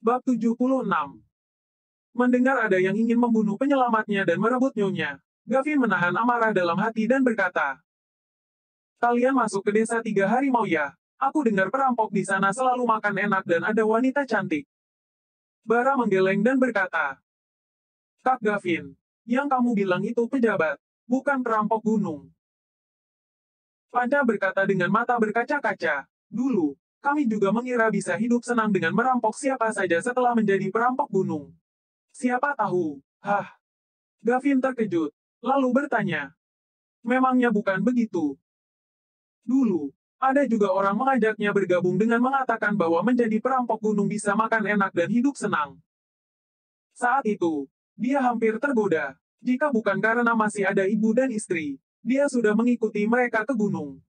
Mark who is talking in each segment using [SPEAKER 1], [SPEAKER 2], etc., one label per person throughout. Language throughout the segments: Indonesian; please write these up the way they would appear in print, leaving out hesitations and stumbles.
[SPEAKER 1] Bab 76. Mendengar ada yang ingin membunuh penyelamatnya dan merebut nyonya, Gavin menahan amarah dalam hati dan berkata, "Kalian masuk ke desa 3 harimau ya? Aku dengar perampok di sana selalu makan enak dan ada wanita cantik." Bara menggeleng dan berkata, "Kak Gavin, yang kamu bilang itu pejabat, bukan perampok gunung." Panca berkata dengan mata berkaca-kaca, "Dulu, kami juga mengira bisa hidup senang dengan merampok siapa saja setelah menjadi perampok gunung. Siapa tahu, hah?" Gavin terkejut, lalu bertanya, "Memangnya bukan begitu? Dulu, ada juga orang mengajaknya bergabung dengan mengatakan bahwa menjadi perampok gunung bisa makan enak dan hidup senang. Saat itu, dia hampir tergoda. Jika bukan karena masih ada ibu dan istri, dia sudah mengikuti mereka ke gunung.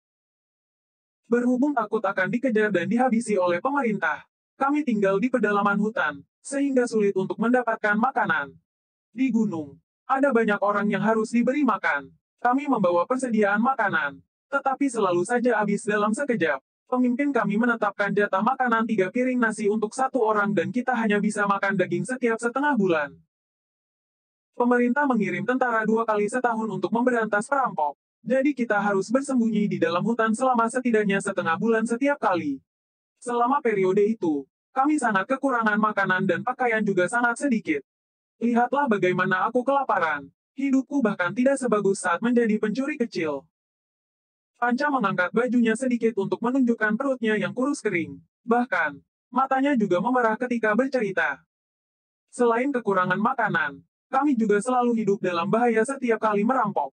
[SPEAKER 1] Berhubung takut akan dikejar dan dihabisi oleh pemerintah, kami tinggal di pedalaman hutan, sehingga sulit untuk mendapatkan makanan. Di gunung, ada banyak orang yang harus diberi makan. Kami membawa persediaan makanan, tetapi selalu saja habis dalam sekejap. Pemimpin kami menetapkan jatah makanan 3 piring nasi untuk 1 orang dan kita hanya bisa makan daging setiap setengah bulan. Pemerintah mengirim tentara 2 kali setahun untuk memberantas perampok, jadi kita harus bersembunyi di dalam hutan selama setidaknya setengah bulan setiap kali. Selama periode itu, kami sangat kekurangan makanan dan pakaian juga sangat sedikit. Lihatlah bagaimana aku kelaparan. Hidupku bahkan tidak sebagus saat menjadi pencuri kecil." Panca mengangkat bajunya sedikit untuk menunjukkan perutnya yang kurus kering. Bahkan, matanya juga memerah ketika bercerita. "Selain kekurangan makanan, kami juga selalu hidup dalam bahaya setiap kali merampok."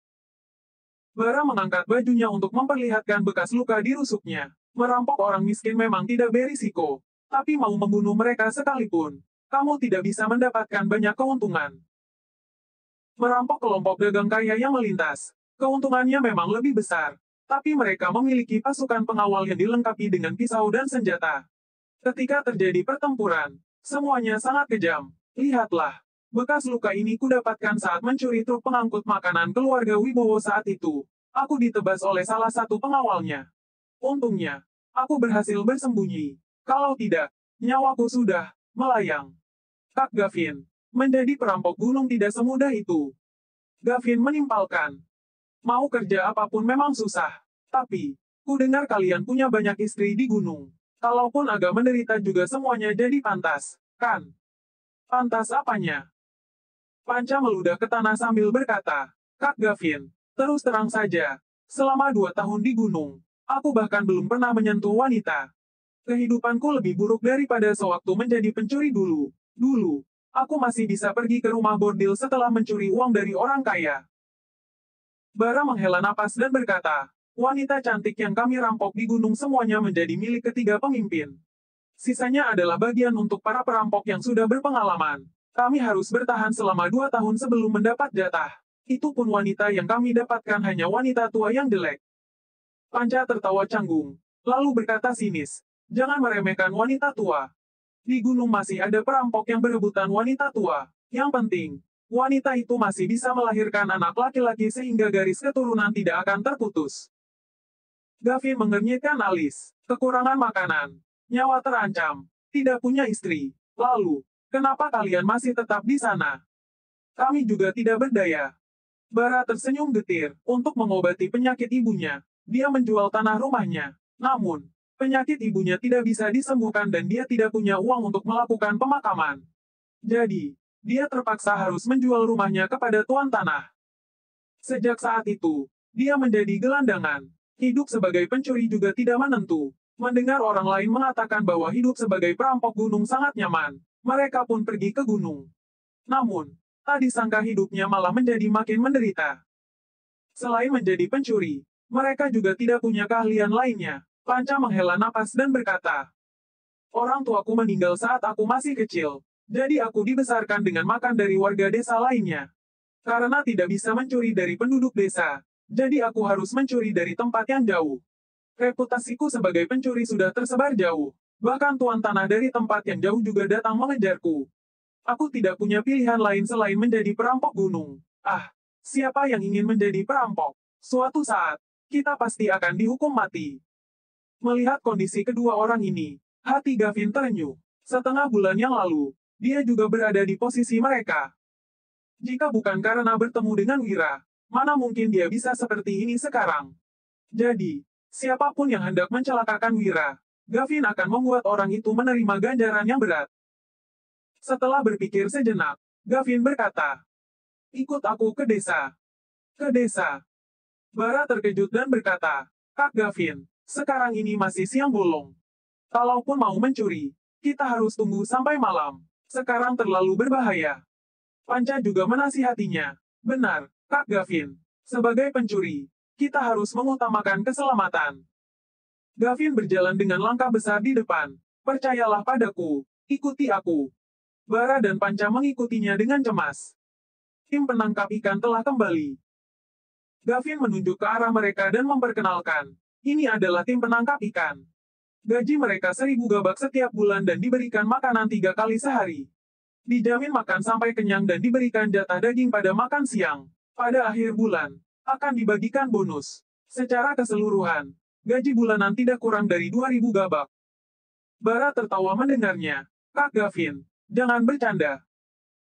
[SPEAKER 1] Bara mengangkat bajunya untuk memperlihatkan bekas luka di rusuknya. Merampok orang miskin memang tidak berisiko, tapi mau membunuh mereka sekalipun, kamu tidak bisa mendapatkan banyak keuntungan. Merampok kelompok dagang kaya yang melintas, keuntungannya memang lebih besar, tapi mereka memiliki pasukan pengawal yang dilengkapi dengan pisau dan senjata. Ketika terjadi pertempuran, semuanya sangat kejam. Lihatlah, bekas luka ini kudapatkan saat mencuri truk pengangkut makanan keluarga Wibowo saat itu. Aku ditebas oleh salah satu pengawalnya. Untungnya, aku berhasil bersembunyi. Kalau tidak, nyawaku sudah melayang." Kak Gavin, menjadi perampok gunung tidak semudah itu. Gavin menimpalkan. "Mau kerja apapun memang susah. Tapi, ku dengar kalian punya banyak istri di gunung. Kalaupun agak menderita juga semuanya jadi pantas, kan?" "Pantas apanya?" Panca meludah ke tanah sambil berkata, "Kak Gavin, terus terang saja, selama 2 tahun di gunung, aku bahkan belum pernah menyentuh wanita. Kehidupanku lebih buruk daripada sewaktu menjadi pencuri dulu. Dulu, aku masih bisa pergi ke rumah bordil setelah mencuri uang dari orang kaya." Bara menghela napas dan berkata, "Wanita cantik yang kami rampok di gunung semuanya menjadi milik ketiga pemimpin. Sisanya adalah bagian untuk para perampok yang sudah berpengalaman. Kami harus bertahan selama 2 tahun sebelum mendapat jatah. Itu pun wanita yang kami dapatkan hanya wanita tua yang jelek." Panca tertawa canggung, lalu berkata sinis, "Jangan meremehkan wanita tua. Di gunung masih ada perampok yang berebutan wanita tua. Yang penting, wanita itu masih bisa melahirkan anak laki-laki sehingga garis keturunan tidak akan terputus." Gavin mengernyitkan alis. Kekurangan makanan, nyawa terancam, tidak punya istri. Lalu, kenapa kalian masih tetap di sana? Kami juga tidak berdaya. Bara tersenyum getir. Untuk mengobati penyakit ibunya, dia menjual tanah rumahnya. Namun, penyakit ibunya tidak bisa disembuhkan dan dia tidak punya uang untuk melakukan pemakaman. Jadi, dia terpaksa harus menjual rumahnya kepada tuan tanah. Sejak saat itu, dia menjadi gelandangan. Hidup sebagai pencuri juga tidak menentu. Mendengar orang lain mengatakan bahwa hidup sebagai perampok gunung sangat nyaman, mereka pun pergi ke gunung. Namun, tak disangka hidupnya malah menjadi makin menderita. Selain menjadi pencuri, mereka juga tidak punya keahlian lainnya. Panca menghela napas dan berkata, "Orang tuaku meninggal saat aku masih kecil, jadi aku dibesarkan dengan makan dari warga desa lainnya. Karena tidak bisa mencuri dari penduduk desa, jadi aku harus mencuri dari tempat yang jauh. Reputasiku sebagai pencuri sudah tersebar jauh. Bahkan tuan tanah dari tempat yang jauh juga datang mengejarku. Aku tidak punya pilihan lain selain menjadi perampok gunung. Ah, siapa yang ingin menjadi perampok? Suatu saat, kita pasti akan dihukum mati." Melihat kondisi kedua orang ini, hati Gavin terenyuh. Setengah bulan yang lalu, dia juga berada di posisi mereka. Jika bukan karena bertemu dengan Wira, mana mungkin dia bisa seperti ini sekarang. Jadi, siapapun yang hendak mencelakakan Wira, Gavin akan membuat orang itu menerima ganjaran yang berat. Setelah berpikir sejenak, Gavin berkata, "Ikut aku ke desa." Ke desa. Bara terkejut dan berkata, "Kak Gavin, sekarang ini masih siang bolong. Kalaupun mau mencuri, kita harus tunggu sampai malam. Sekarang terlalu berbahaya." Panca juga menasihatinya. "Benar, Kak Gavin. Sebagai pencuri, kita harus mengutamakan keselamatan." Gavin berjalan dengan langkah besar di depan. "Percayalah padaku, ikuti aku." Bara dan Panca mengikutinya dengan cemas. Tim penangkap ikan telah kembali. Gavin menunjuk ke arah mereka dan memperkenalkan, "Ini adalah tim penangkap ikan. Gaji mereka 1.000 gabak setiap bulan dan diberikan makanan 3 kali sehari. Dijamin makan sampai kenyang dan diberikan jatah daging pada makan siang. Pada akhir bulan, akan dibagikan bonus. Secara keseluruhan, gaji bulanan tidak kurang dari 2.000 gabak." Bara tertawa mendengarnya. "Kak Gavin, jangan bercanda."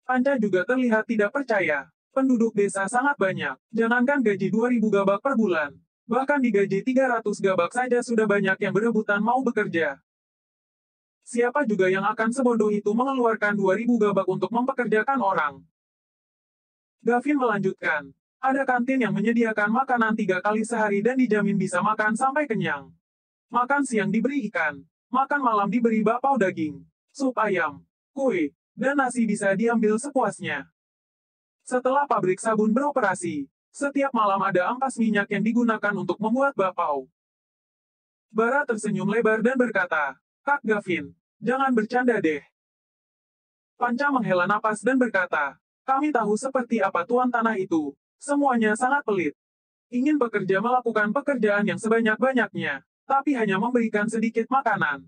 [SPEAKER 1] Panca juga terlihat tidak percaya. Penduduk desa sangat banyak. Jangankan gaji 2.000 gabak per bulan. Bahkan digaji 300 gabak saja sudah banyak yang berebutan mau bekerja. Siapa juga yang akan sebodoh itu mengeluarkan 2.000 gabak untuk mempekerjakan orang? Gavin melanjutkan, "Ada kantin yang menyediakan makanan 3 kali sehari dan dijamin bisa makan sampai kenyang. Makan siang diberi ikan, makan malam diberi bakpao daging, sup ayam, kue, dan nasi bisa diambil sepuasnya. Setelah pabrik sabun beroperasi, setiap malam ada ampas minyak yang digunakan untuk membuat bakpao." Bara tersenyum lebar dan berkata, "Kak Gavin, jangan bercanda deh." Panca menghela napas dan berkata, "Kami tahu seperti apa tuan tanah itu. Semuanya sangat pelit. Ingin pekerja melakukan pekerjaan yang sebanyak-banyaknya, tapi hanya memberikan sedikit makanan.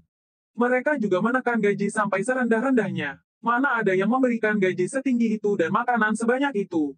[SPEAKER 1] Mereka juga menekan gaji sampai serendah-rendahnya. Mana ada yang memberikan gaji setinggi itu dan makanan sebanyak itu.